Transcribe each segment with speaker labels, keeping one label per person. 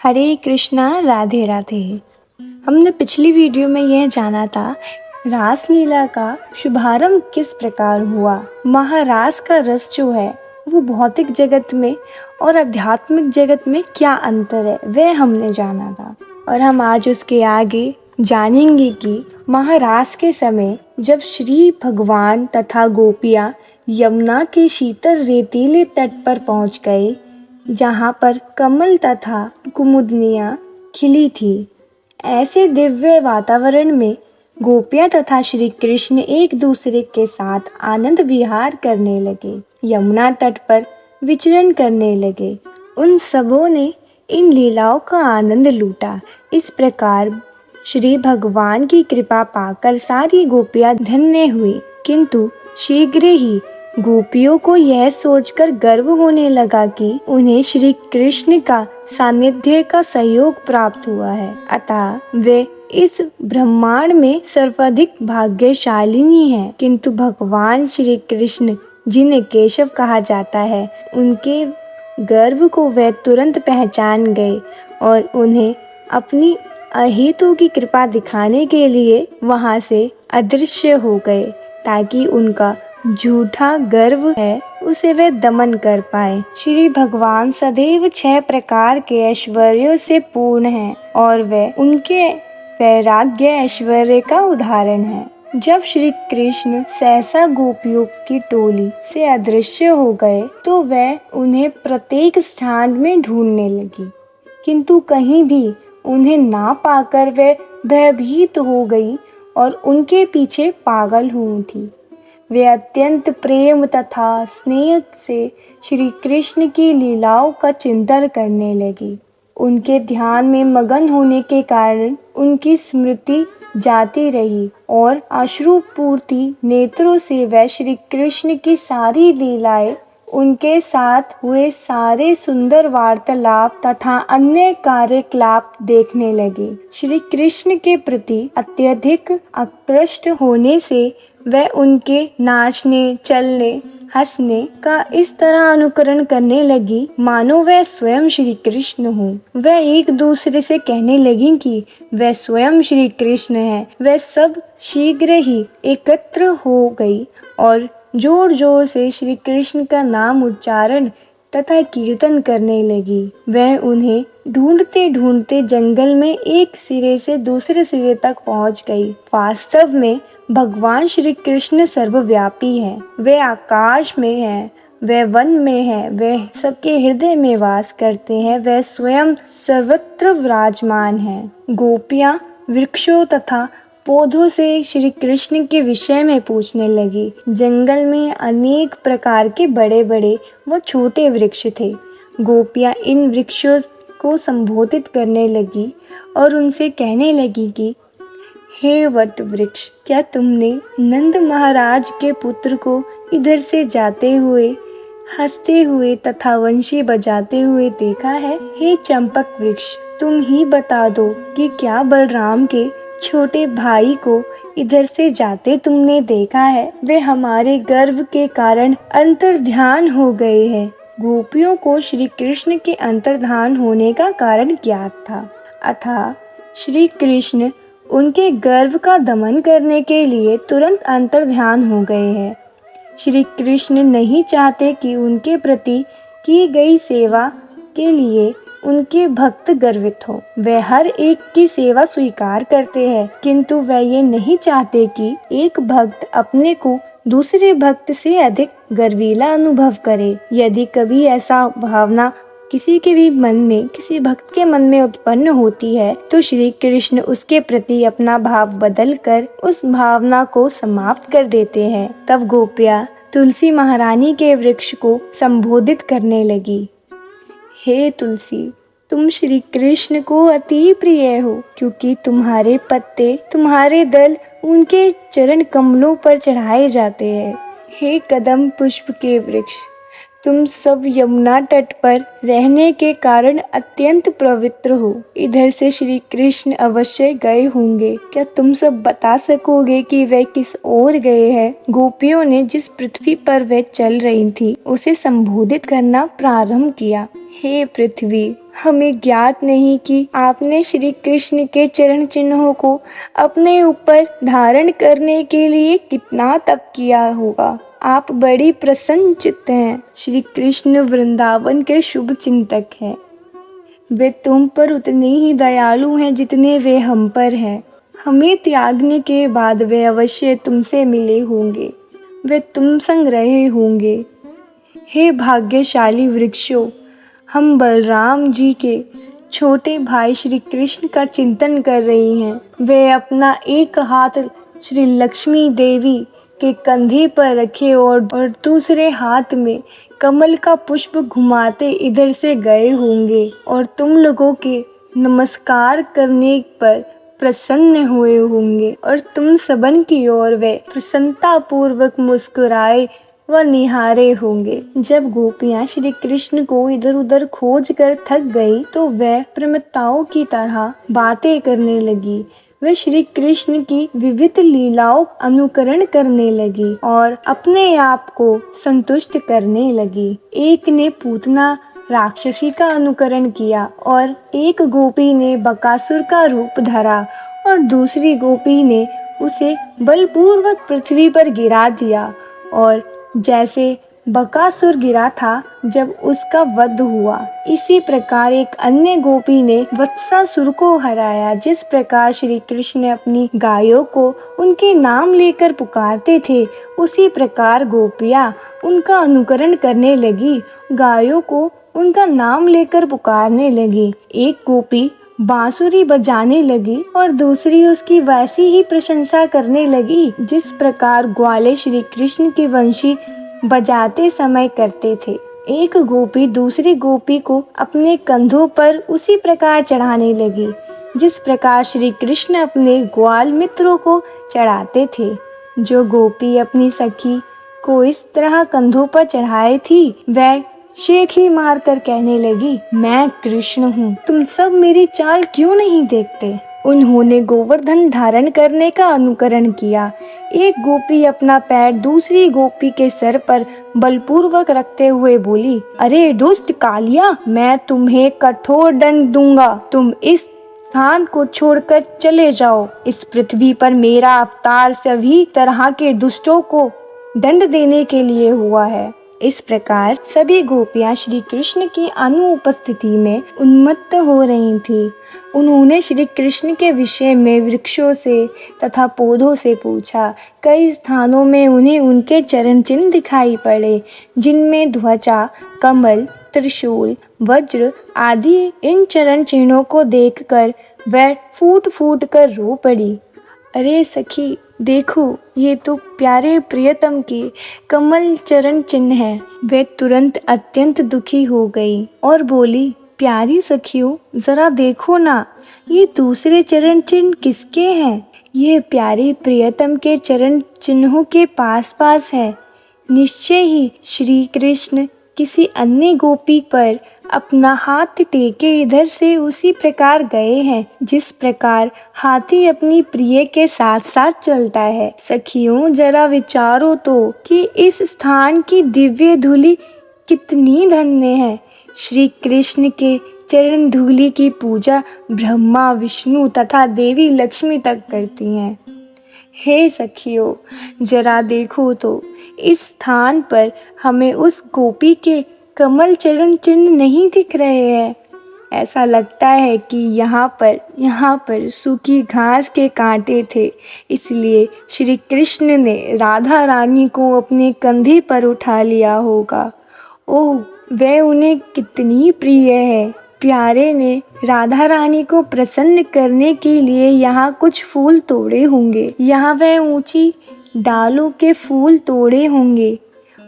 Speaker 1: हरे कृष्णा, राधे राधे। हमने पिछली वीडियो में यह जाना था रासलीला का शुभारंभ किस प्रकार हुआ। महारास का रस जो है वो भौतिक जगत में और आध्यात्मिक जगत में क्या अंतर है वह हमने जाना था। और हम आज उसके आगे जानेंगे कि महारास के समय जब श्री भगवान तथा गोपियाँ यमुना के शीतल रेतीले तट पर पहुँच गए, जहाँ पर कमल तथा कुमुदनियाँ खिली थी। ऐसे दिव्य वातावरण में गोपियाँ तथा श्री कृष्ण एक दूसरे के साथ आनंद विहार करने लगे, यमुना तट पर विचरण करने लगे। उन सबों ने इन लीलाओं का आनंद लूटा। इस प्रकार श्री भगवान की कृपा पाकर सारी गोपियाँ धन्य हुई। किंतु शीघ्र ही गोपियों को यह सोचकर गर्व होने लगा कि उन्हें श्री कृष्ण का सानिध्य का सहयोग प्राप्त हुआ है, अतः वे इस ब्रह्मांड में सर्वाधिक भाग्यशालिनी हैं। किंतु भगवान श्री कृष्ण, जिन्हें केशव कहा जाता है, उनके गर्व को वे तुरंत पहचान गए और उन्हें अपनी अहेतु की कृपा दिखाने के लिए वहां से अदृश्य हो गए, ताकि उनका झूठा गर्व है उसे वे दमन कर पाए। श्री भगवान सदैव 6 प्रकार के ऐश्वर्यों से पूर्ण हैं और वे उनके वैराग्य ऐश्वर्य का उदाहरण है। जब श्री कृष्ण सहसा गोपियों की टोली से अदृश्य हो गए तो वह उन्हें प्रत्येक स्थान में ढूंढने लगी, किंतु कहीं भी उन्हें ना पाकर वे भयभीत हो गई और उनके पीछे पागल हो उठी। वे अत्यंत प्रेम तथा स्नेह से श्री कृष्ण की लीलाओं का चिंतन करने लगी। उनके ध्यान में मगन होने के कारण उनकी स्मृति जाती रही और अश्रुपूर्ति नेत्रों से वह श्री कृष्ण की सारी लीलाएं, उनके साथ हुए सारे सुंदर वार्तालाप तथा अन्य कार्यकलाप देखने लगे। श्री कृष्ण के प्रति अत्यधिक आकृष्ट होने से वह उनके नाचने, चलने, हंसने का इस तरह अनुकरण करने लगी मानो वह स्वयं श्री कृष्ण हो। वह एक दूसरे से कहने लगी कि वह स्वयं श्री कृष्ण है। वह सब शीघ्र ही एकत्र हो गई और जोर जोर से श्री कृष्ण का नाम उच्चारण तथा कीर्तन करने लगी। वह उन्हें ढूंढते ढूंढते जंगल में एक सिरे से दूसरे सिरे तक पहुंच गई। वास्तव में भगवान श्री कृष्ण सर्वव्यापी है। वे आकाश में है, वे वन में है, वे सबके हृदय में वास करते हैं। वे स्वयं सर्वत्र विराजमान है। गोपियाँ वृक्षों तथा पौधों से श्री कृष्ण के विषय में पूछने लगी। जंगल में अनेक प्रकार के बड़े बड़े व छोटे वृक्ष थे। गोपियाँ इन वृक्षों को संबोधित करने लगी और उनसे कहने लगी कि हे वट वृक्ष, क्या तुमने नंद महाराज के पुत्र को इधर से जाते हुए, हंसते हुए तथा वंशी बजाते हुए देखा है? हे चंपक वृक्ष, तुम ही बता दो कि क्या बलराम के छोटे भाई को इधर से जाते तुमने देखा है? वे हमारे गर्व के कारण अंतर्ध्यान हो गए हैं। गोपियों को श्री कृष्ण के अंतर्ध्यान होने का कारण ज्ञात था, अतः श्री कृष्ण उनके गर्व का दमन करने के लिए तुरंत अंतर्ध्यान हो गए हैं। श्री कृष्ण नहीं चाहते कि उनके प्रति की गई सेवा के लिए उनके भक्त गर्वित हो। वे हर एक की सेवा स्वीकार करते हैं, किंतु वे ये नहीं चाहते कि एक भक्त अपने को दूसरे भक्त से अधिक गर्वीला अनुभव करे। यदि कभी ऐसा भावना किसी के भी मन में, किसी भक्त के मन में उत्पन्न होती है तो श्री कृष्ण उसके प्रति अपना भाव बदल कर उस भावना को समाप्त कर देते हैं। तब गोपियाँ तुलसी महारानी के वृक्ष को संबोधित करने लगी। हे तुलसी, तुम श्री कृष्ण को अति प्रिय हो, क्योंकि तुम्हारे पत्ते, तुम्हारे दल उनके चरण कमलों पर चढ़ाए जाते हैं। हे कदम पुष्प के वृक्ष, तुम सब यमुना तट पर रहने के कारण अत्यंत पवित्र हो। इधर से श्री कृष्ण अवश्य गए होंगे। क्या तुम सब बता सकोगे कि वे किस ओर गए हैं? गोपियों ने जिस पृथ्वी पर वे चल रही थी उसे संबोधित करना प्रारंभ किया। हे पृथ्वी, हमें ज्ञात नहीं कि आपने श्री कृष्ण के चरण चिन्हों को अपने ऊपर धारण करने के लिए कितना तप किया होगा। आप बड़ी प्रसन्न चित्त हैं। श्री कृष्ण वृंदावन के शुभ चिंतक हैं। वे तुम पर उतने ही दयालु हैं जितने वे हम पर हैं। हमें त्यागने के बाद वे अवश्य तुमसे मिले होंगे। वे तुम संग रहे होंगे। हे भाग्यशाली वृक्षों, हम बलराम जी के छोटे भाई श्री कृष्ण का चिंतन कर रही हैं। वे अपना एक हाथ श्री लक्ष्मी देवी के कंधे पर रखे और दूसरे हाथ में कमल का पुष्प घुमाते इधर से गए होंगे और तुम लोगों के नमस्कार करने पर प्रसन्न हुए होंगे और तुम सबन की ओर वे प्रसन्नता पूर्वक मुस्कुराए व निहारे होंगे। जब गोपियां श्री कृष्ण को इधर उधर खोज कर थक गई तो वह प्रेमिताओं की तरह बातें करने लगी। वे श्री कृष्ण की विविध लीलाओं अनुकरण करने लगी और अपने आप को संतुष्ट करने लगी। एक ने पूतना राक्षसी का अनुकरण किया और एक गोपी ने बकासुर का रूप धरा और दूसरी गोपी ने उसे बलपूर्वक पृथ्वी पर गिरा दिया और जैसे बकासुर गिरा था जब उसका वध हुआ, इसी प्रकार एक अन्य गोपी ने वत्सासुर को हराया। जिस प्रकार श्री कृष्ण अपनी गायों को उनके नाम लेकर पुकारते थे, उसी प्रकार गोपियां उनका अनुकरण करने लगी, गायों को उनका नाम लेकर पुकारने लगी। एक गोपी बांसुरी बजाने लगी और दूसरी उसकी वैसी ही प्रशंसा करने लगी जिस प्रकार ग्वाले श्री कृष्ण की वंशी बजाते समय करते थे। एक गोपी दूसरी गोपी को अपने कंधों पर उसी प्रकार चढ़ाने लगी जिस प्रकार श्री कृष्ण अपने ग्वाल मित्रों को चढ़ाते थे। जो गोपी अपनी सखी को इस तरह कंधों पर चढ़ाए थी, वह शेख ही मार कर कहने लगी, मैं कृष्ण हूँ, तुम सब मेरी चाल क्यों नहीं देखते। उन्होंने गोवर्धन धारण करने का अनुकरण किया। एक गोपी अपना पैर दूसरी गोपी के सर पर बलपूर्वक रखते हुए बोली, अरे दुष्ट कालिया, मैं तुम्हें कठोर दंड दूंगा। तुम इस स्थान को छोड़कर चले जाओ। इस पृथ्वी पर मेरा अवतार सभी तरह के दुष्टों को दंड देने के लिए हुआ है। इस प्रकार सभी गोपियां श्री कृष्ण की अनुपस्थिति में उन्मत्त हो रही थीं। उन्होंने श्री कृष्ण के विषय में वृक्षों से तथा पौधों से पूछा। कई स्थानों में उन्हें उनके चरण चिन्ह दिखाई पड़े, जिनमें ध्वजा, कमल, त्रिशूल, वज्र आदि। इन चरण चिन्हों को देखकर वह फूट फूट कर रो पड़ी। अरे सखी, देखो, ये तो प्यारे प्रियतम के कमल चरण चिन्ह है। वे तुरंत अत्यंत दुखी हो गई और बोली, प्यारी सखियों, जरा देखो ना, ये दूसरे चरण चिन्ह किसके हैं। ये प्यारे प्रियतम के चरण चिन्हों के पास पास है। निश्चय ही श्री कृष्ण किसी अन्य गोपी पर अपना हाथ टेके इधर से उसी प्रकार गए हैं जिस प्रकार हाथी अपनी प्रिय के साथ साथ चलता है। सखियों, जरा विचारो तो कि इस स्थान की दिव्य धूलि कितनी धन्य है। श्री कृष्ण के चरण धूलि की पूजा ब्रह्मा, विष्णु तथा देवी लक्ष्मी तक करती हैं। हे सखियों, जरा देखो तो, इस स्थान पर हमें उस गोपी के कमल चरण चिन्ह नहीं दिख रहे हैं। ऐसा लगता है कि यहाँ पर सूखी घास के कांटे थे, इसलिए श्री कृष्ण ने राधा रानी को अपने कंधे पर उठा लिया होगा। ओह, वह उन्हें कितनी प्रिय है। प्यारे ने राधा रानी को प्रसन्न करने के लिए यहाँ कुछ फूल तोड़े होंगे। यहाँ वह ऊंची डालों के फूल तोड़े होंगे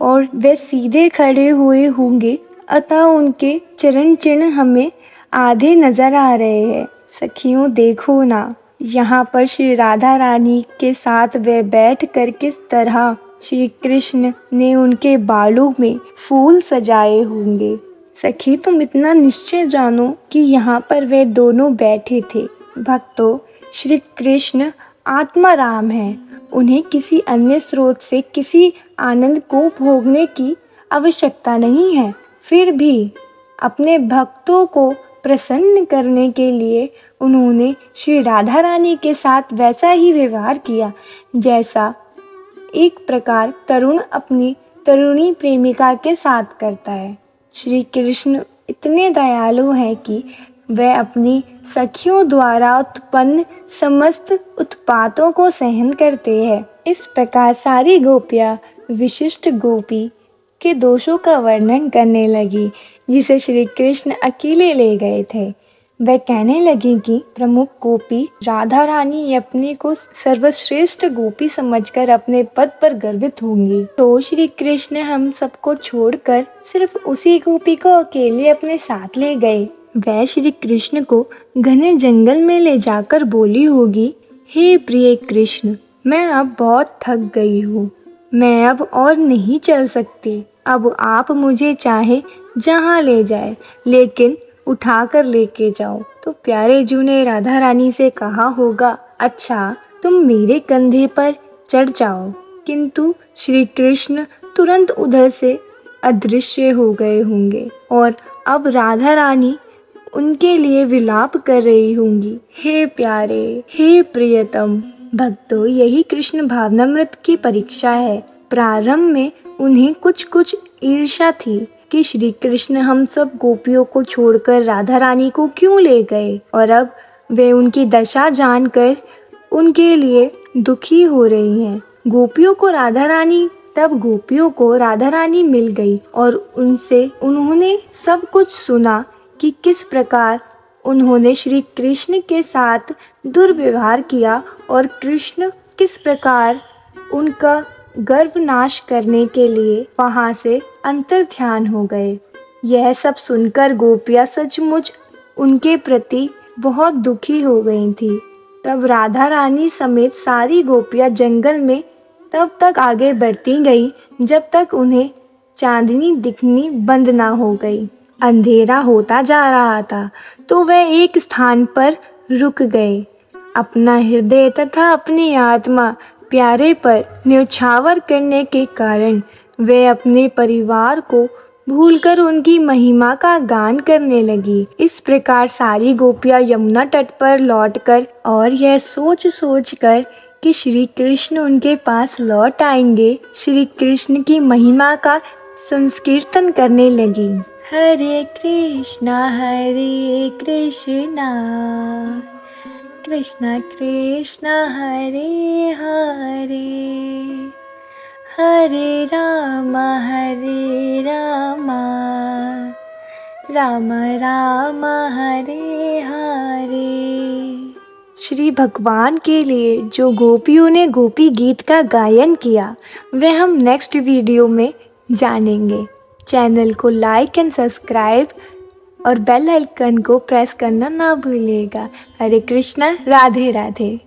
Speaker 1: और वे सीधे खड़े हुए होंगे, अतः उनके चरण चिन्ह हमें आधे नजर आ रहे हैं। सखियों, देखो ना, यहाँ पर श्री राधा रानी के साथ वे बैठ कर किस तरह श्री कृष्ण ने उनके बालों में फूल सजाए होंगे। सखी, तुम इतना निश्चय जानो कि यहाँ पर वे दोनों बैठे थे। भक्तों, श्री कृष्ण आत्माराम है। उन्हें किसी अन्य स्रोत से किसी आनंद को भोगने की आवश्यकता नहीं है। फिर भी अपने भक्तों को प्रसन्न करने के लिए उन्होंने श्री राधा रानी के साथ वैसा ही व्यवहार किया जैसा एक प्रकार तरुण अपनी तरुणी प्रेमिका के साथ करता है। श्री कृष्ण इतने दयालु हैं कि वह अपनी सखियों द्वारा उत्पन्न समस्त उत्पातों को सहन करते हैं। इस प्रकार सारी गोपियाँ विशिष्ट गोपी के दोषों का वर्णन करने लगी जिसे श्री कृष्ण अकेले ले गए थे। वह कहने लगी कि प्रमुख गोपी राधा रानी अपने को सर्वश्रेष्ठ गोपी समझकर अपने पद पर गर्वित होंगी। तो श्री कृष्ण हम सबको छोड़कर सिर्फ उसी गोपी को अकेले अपने साथ ले गए। वह श्री कृष्ण को घने जंगल में ले जाकर बोली होगी, हे प्रिय कृष्ण, मैं अब बहुत थक गई हूँ, मैं अब और नहीं चल सकती। अब आप मुझे चाहे जहाँ ले जाए लेकिन उठा कर लेके जाओ। तो प्यारे जू ने राधा रानी से कहा होगा, अच्छा तुम मेरे कंधे पर चढ़ जाओ। किंतु श्री कृष्ण तुरंत उधर से अदृश्य हो गए होंगे और अब राधा रानी उनके लिए विलाप कर रही होंगी, हे प्यारे, हे प्रियतम भक्तों, यही कृष्ण भावनामृत की परीक्षा है। प्रारंभ में उन्हें कुछ ईर्ष्या थी कि श्री कृष्ण हम सब गोपियों को छोड़कर राधा रानी को क्यों ले गए, और अब वे उनकी दशा जानकर उनके लिए दुखी हो रही हैं। गोपियों को राधा रानी मिल गई और उन्होंने सब कुछ सुना कि किस प्रकार उन्होंने श्री कृष्ण के साथ दुर्व्यवहार किया और कृष्ण किस प्रकार उनका गर्व नाश करने के लिए वहां से अंतर्ध्यान हो गए। यह सब सुनकर गोपियाँ सचमुच उनके प्रति बहुत दुखी हो गई थी। तब राधा रानी समेत सारी गोपियाँ जंगल में तब तक आगे बढ़ती गई जब तक उन्हें चांदनी दिखनी बंद ना हो गई। अंधेरा होता जा रहा था तो वह एक स्थान पर रुक गए। अपना हृदय तथा अपनी आत्मा प्यारे पर न्यौछावर करने के कारण वे अपने परिवार को भूलकर उनकी महिमा का गान करने लगी। इस प्रकार सारी गोपियाँ यमुना तट पर लौटकर और यह सोच कर कि श्री कृष्ण उनके पास लौट आएंगे, श्री कृष्ण की महिमा का संकीर्तन करने लगी। हरे कृष्णा कृष्णा कृष्णा हरे हरे, हरे राम राम राम हरे हरे। श्री भगवान के लिए जो गोपियों ने गोपी गीत का गायन किया वह हम नेक्स्ट वीडियो में जानेंगे। चैनल को लाइक एंड सब्सक्राइब और बेल आइकन को प्रेस करना ना भूलिएगा। हरे कृष्णा, राधे राधे।